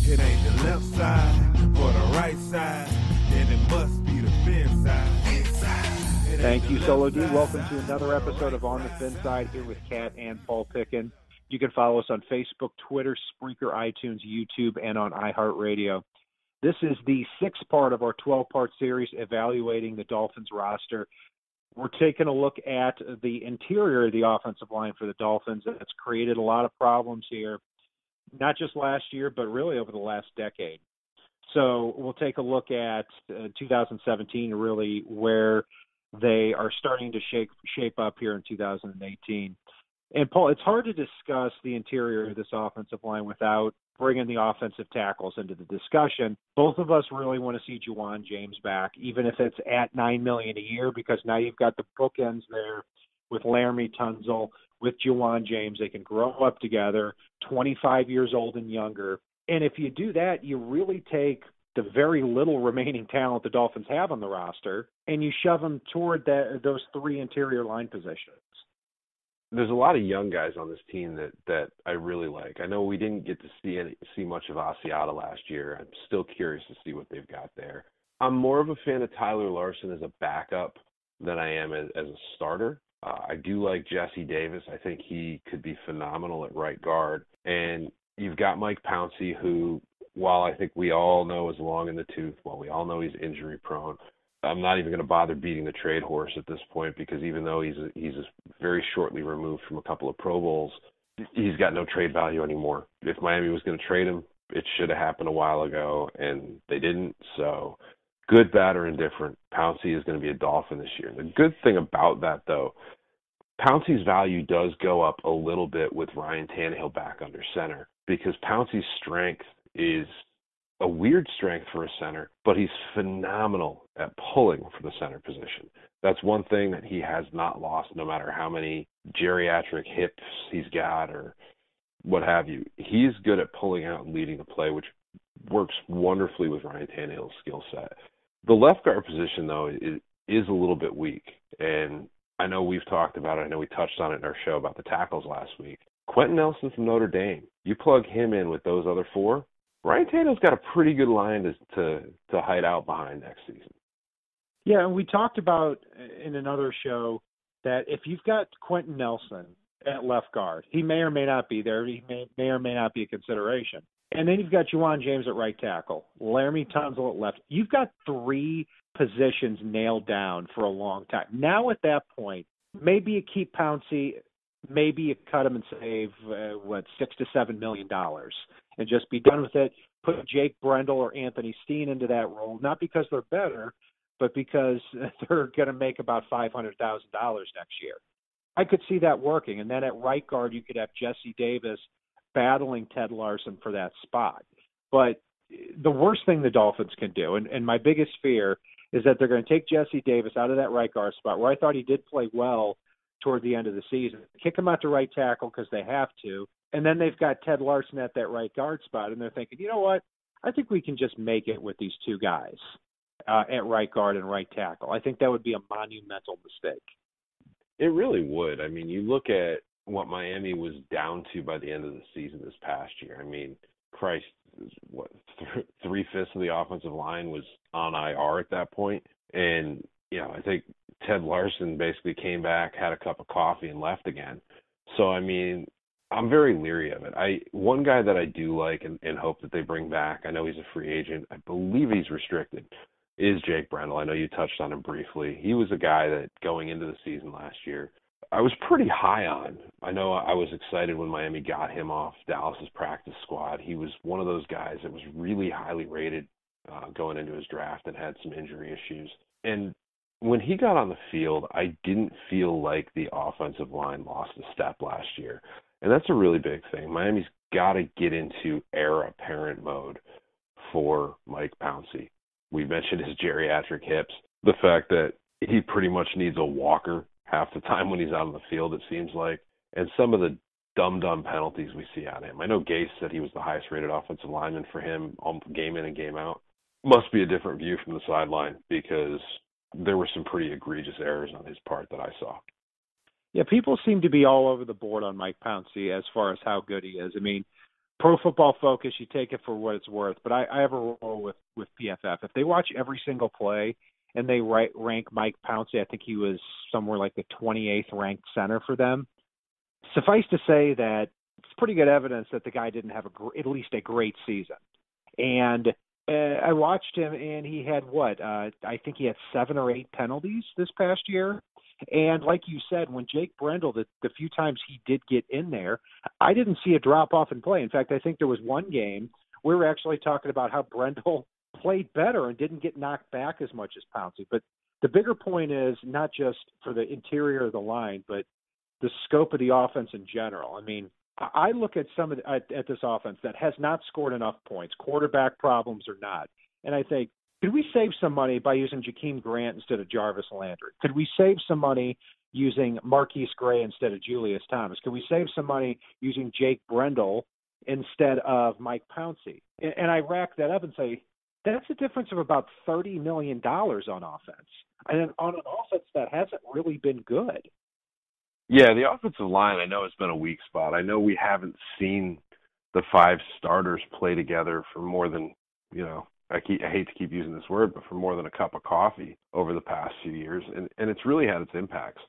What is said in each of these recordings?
It ain't the left side or the right side, then it must be the fin side. Thank you, Solo D. Welcome to another episode of On the Fin Side here with Kat and Paul Pickin. You can follow us on Facebook, Twitter, Spreaker, iTunes, YouTube, and on iHeartRadio. This is the sixth part of our 12-part series evaluating the Dolphins roster. We're taking a look at the interior of the offensive line for the Dolphins. That's created a lot of problems here, not just last year, but really over the last decade. So we'll take a look at 2017, really where they are starting to shape up here in 2018. And, Paul, it's hard to discuss the interior of this offensive line without bringing the offensive tackles into the discussion. Both of us really want to see Juwan James back, even if it's at $9 million a year, because now you've got the bookends there with Laramie Tunzel, with Juwan James. They can grow up together, 25 years old and younger. And if you do that, you really take the very little remaining talent the Dolphins have on the roster, and you shove them toward those three interior line positions. There's a lot of young guys on this team that I really like. I know we didn't get to see much of Asiata last year. I'm still curious to see what they've got there. I'm more of a fan of Tyler Larsen as a backup than I am as a starter. I do like Jesse Davis. I think he could be phenomenal at right guard. And you've got Mike Pouncey, who, while I think we all know is long in the tooth, while we all know he's injury prone, I'm not even going to bother beating the trade horse at this point, because even though he's very shortly removed from a couple of Pro Bowls, he's got no trade value anymore. If Miami was going to trade him, it should have happened a while ago, and they didn't. So good, bad, or indifferent, Pouncey is going to be a Dolphin this year. The good thing about that, though, Pouncey's value does go up a little bit with Ryan Tannehill back under center, because Pouncey's strength is a weird strength for a center, but he's phenomenal at pulling for the center position. That's one thing that he has not lost, no matter how many geriatric hips he's got or what have you. He's good at pulling out and leading the play, which works wonderfully with Ryan Tannehill's skill set. The left guard position, though, is a little bit weak, and I know we've talked about it. I know we touched on it in our show about the tackles last week. Quentin Nelson from Notre Dame, you plug him in with those other four, Ryan Tannehill's got a pretty good line to hide out behind next season. Yeah, and we talked about in another show that if you've got Quentin Nelson at left guard, he may or may not be there. He may or may not be a consideration. And then you've got Juwan James at right tackle, Laramie Tunzel at left. You've got three positions nailed down for a long time. Now at that point, maybe you keep Pouncey, maybe you cut him and save, $6 to $7 million and just be done with it. Put Jake Brendel or Anthony Steen into that role, not because they're better, but because they're going to make about $500,000 next year. I could see that working. And then at right guard, you could have Jesse Davis battling Ted Larsen for that spot. But the worst thing the Dolphins can do, and my biggest fear, is that they're going to take Jesse Davis out of that right guard spot, where I thought he did play well toward the end of the season, kick him out to right tackle because they have to, and then they've got Ted Larsen at that right guard spot, and they're thinking, you know what, I think we can just make it with these two guys at right guard and right tackle. I think that would be a monumental mistake. It really would. I mean, you look at what Miami was down to by the end of the season this past year. I mean, Christ, what, 3/5 of the offensive line was on IR at that point. And, I think Ted Larsen basically came back, had a cup of coffee, and left again. So, I mean, I'm very leery of it. One guy that I do like and hope that they bring back, I know he's a free agent, I believe he's restricted, is Jake Brendel. I know you touched on him briefly. He was a guy that going into the season last year, I was pretty high on. I know I was excited when Miami got him off Dallas's practice squad. He was one of those guys that was really highly rated going into his draft and had some injury issues. And when he got on the field, I didn't feel like the offensive line lost a step last year. And that's a really big thing. Miami's got to get into heir apparent mode for Mike Pouncey. We mentioned his geriatric hips, the fact that he pretty much needs a walker half the time when he's out on the field, it seems like, and some of the dumb penalties we see out of him. I know Gase said he was the highest-rated offensive lineman for him game in and game out. Must be a different view from the sideline, because there were some pretty egregious errors on his part that I saw. Yeah, people seem to be all over the board on Mike Pouncey as far as how good he is. I mean, Pro Football Focus, you take it for what it's worth, but I have a rule with PFF. If they watch every single play and they rank Mike Pouncey, I think he was somewhere like the 28th ranked center for them. Suffice to say that it's pretty good evidence that the guy didn't have at least a great season. And I watched him, and he had I think he had 7 or 8 penalties this past year. And like you said, when Jake Brendel, the few times he did get in there, I didn't see a drop-off in play. In fact, I think there was one game we were actually talking about how Brendel played better and didn't get knocked back as much as Pouncey. But the bigger point is not just for the interior of the line, but the scope of the offense in general. I mean, I look at at this offense that has not scored enough points, quarterback problems or not, and I think, could we save some money by using Jakeem Grant instead of Jarvis Landry? Could we save some money using Marquise Gray instead of Julius Thomas? Could we save some money using Jake Brendel instead of Mike Pouncey? And I rack that up and say, that's a difference of about $30 million on offense. And on an offense that hasn't really been good. Yeah, the offensive line, I know it's been a weak spot. I know we haven't seen the 5 starters play together for more than, I hate to keep using this word, but for more than a cup of coffee over the past few years. And it's really had its impacts.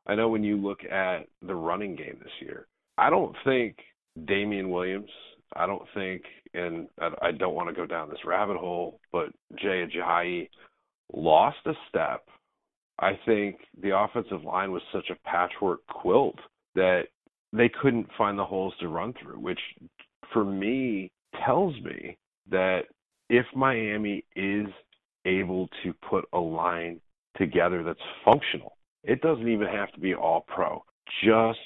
I know when you look at the running game this year, I don't think Damian Williams, I don't think, and I don't want to go down this rabbit hole, but Jay Ajayi lost a step. I think the offensive line was such a patchwork quilt that they couldn't find the holes to run through, which for me tells me that if Miami is able to put a line together that's functional, it doesn't even have to be all pro, just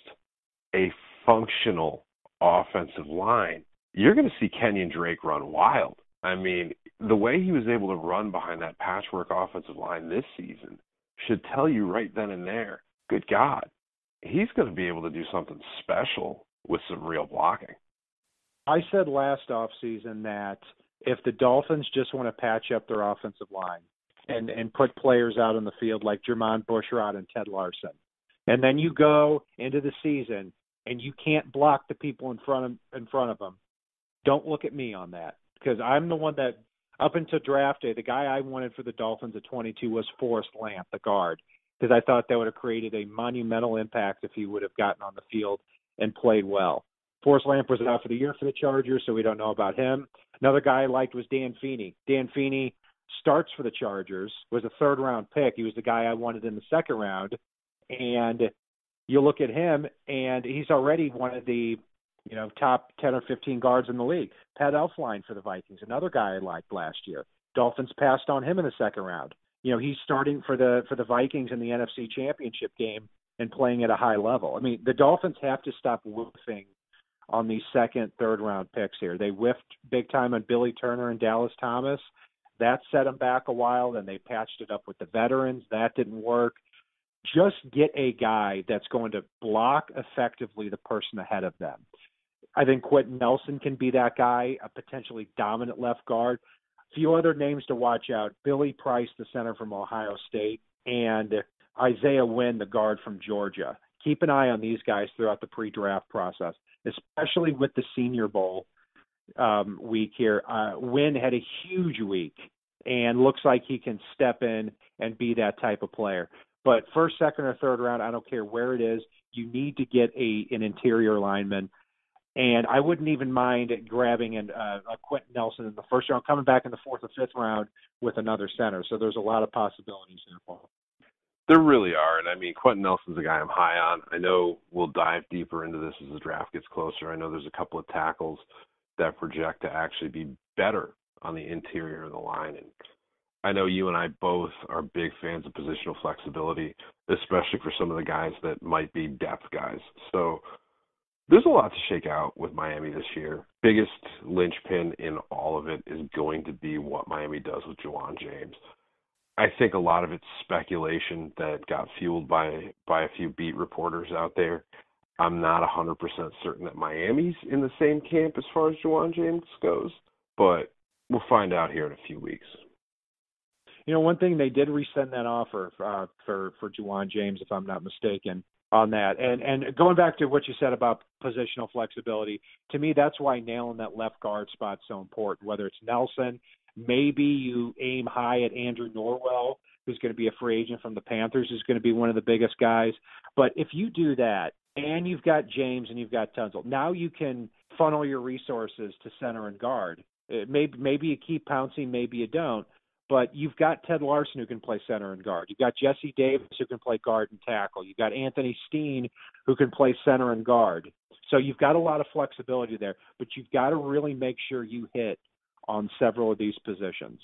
a functional offensive line, you're going to see Kenyon Drake run wild. I mean, the way he was able to run behind that patchwork offensive line this season should tell you right then and there, good God, he's going to be able to do something special with some real blocking. I said last offseason that if the Dolphins just want to patch up their offensive line and put players out on the field like Jermon Bushrod and Ted Larson, and then you go into the season and you can't block the people in front of them, don't look at me on that, because I'm the one that, up until draft day, the guy I wanted for the Dolphins at 22 was Forrest Lamp, the guard, because I thought that would have created a monumental impact if he would have gotten on the field and played well. Forrest Lamp was out for the year for the Chargers, so we don't know about him. Another guy I liked was Dan Feeney. Dan Feeney starts for the Chargers, was a third-round pick. He was the guy I wanted in the second round. And you look at him, and he's already one of the top 10 or 15 guards in the league. Pat Elflein for the Vikings, another guy I liked last year. Dolphins passed on him in the second round. He's starting for the Vikings in the NFC Championship game and playing at a high level. I mean, the Dolphins have to stop whiffing on these second, third-round picks here. They whiffed big time on Billy Turner and Dallas Thomas. That set them back a while. Then they patched it up with the veterans. That didn't work. Just get a guy that's going to block effectively the person ahead of them. I think Quentin Nelson can be that guy, a potentially dominant left guard. A few other names to watch out: Billy Price, the center from Ohio State, and Isaiah Wynn, the guard from Georgia. Keep an eye on these guys throughout the pre-draft process, especially with the Senior Bowl week here. Wynn had a huge week and looks like he can step in and be that type of player. But first, second, or third round, I don't care where it is, you need to get an interior lineman. And I wouldn't even mind grabbing a Quentin Nelson in the first round, coming back in the fourth or fifth round with another center. So there's a lot of possibilities there, Paul. There really are. And, I mean, Quentin Nelson's a guy I'm high on. I know we'll dive deeper into this as the draft gets closer. I know there's a couple of tackles that project to actually be better on the interior of the line. And I know you and I both are big fans of positional flexibility, especially for some of the guys that might be depth guys. So there's a lot to shake out with Miami this year. Biggest linchpin in all of it is going to be what Miami does with Juwan James. I think a lot of it's speculation that got fueled by a few beat reporters out there. I'm not 100% certain that Miami's in the same camp as far as Juwan James goes, but we'll find out here in a few weeks. One thing, they did resend that offer for Juwan James, if I'm not mistaken. on that. And going back to what you said about positional flexibility, to me, that's why nailing that left guard spot is so important. Whether it's Nelson, maybe you aim high at Andrew Norwell, who's going to be a free agent from the Panthers, who's going to be one of the biggest guys. But if you do that, and you've got James and you've got Tunzel, now you can funnel your resources to center and guard. Maybe you keep Pouncey, maybe you don't. But you've got Ted Larson who can play center and guard. You've got Jesse Davis who can play guard and tackle. You've got Anthony Steen who can play center and guard. So you've got a lot of flexibility there, but you've got to really make sure you hit on several of these positions.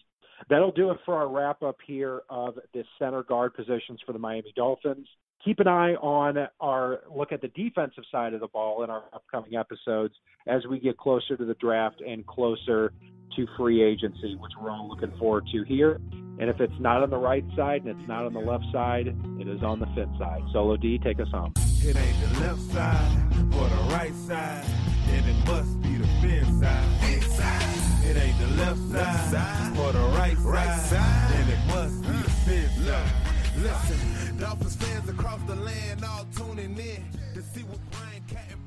That'll do it for our wrap-up here of the center guard positions for the Miami Dolphins. Keep an eye on our look at the defensive side of the ball in our upcoming episodes as we get closer to the draft and closer to free agency, which we're all looking forward to here. And if it's not on the right side and it's not on the left side, it is on the fit side. Solo D, take us home. It ain't the left side or the right side, then it must be the fin side. It ain't the left side or the right side, then it must be the fin side. Listen, Dolphins fans across the land all tuning in to see what Brian Cat